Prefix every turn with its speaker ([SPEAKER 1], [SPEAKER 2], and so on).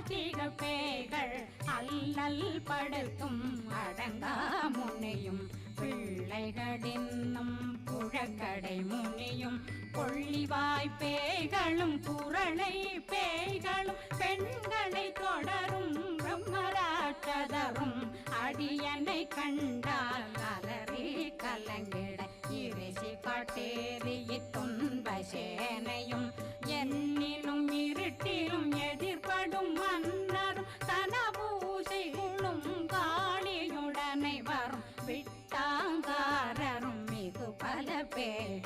[SPEAKER 1] கார்த்திக பேய்கள் அல்லல் படுத்தும் அடங்கா முனியும் பிள்ளைகளின்னும் புழக்கடை முனியும் கொள்ளிவாய் பேய்களும் குரளை பேய்களும் பெண்களை தொடரும் பிரம்மராட்சதரும் அடியனை கண்டால் அலறி கலங்கிட இறைசி காட்டேறிய துன்ப சேனையும் என்னிலும் இருட்டிலும் எதிர்படும் மன்னரும் தனபூசைகளும் காளியுடனை வரும் விட்டாங்காரரும் மிகு பல பேர்கள்